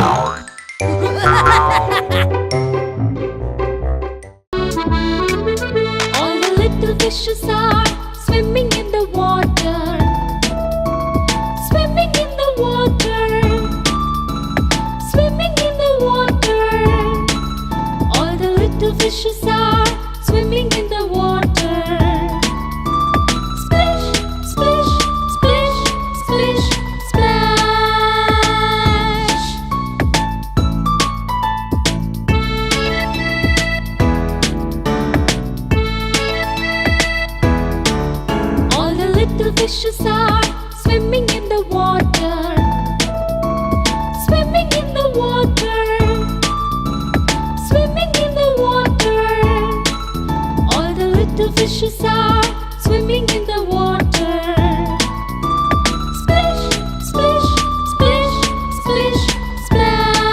All the little fishes are swimming in the water. Swimming in the water. Swimming in the water. All the little fishes are swimming in the water. Splish, splish, splish, splish, splash. All the little fishes are swimming in the water. Swimming in the water. Swimming in the water. All the little fishes are swimming in the water. Splish, splish, splish, splish, splash.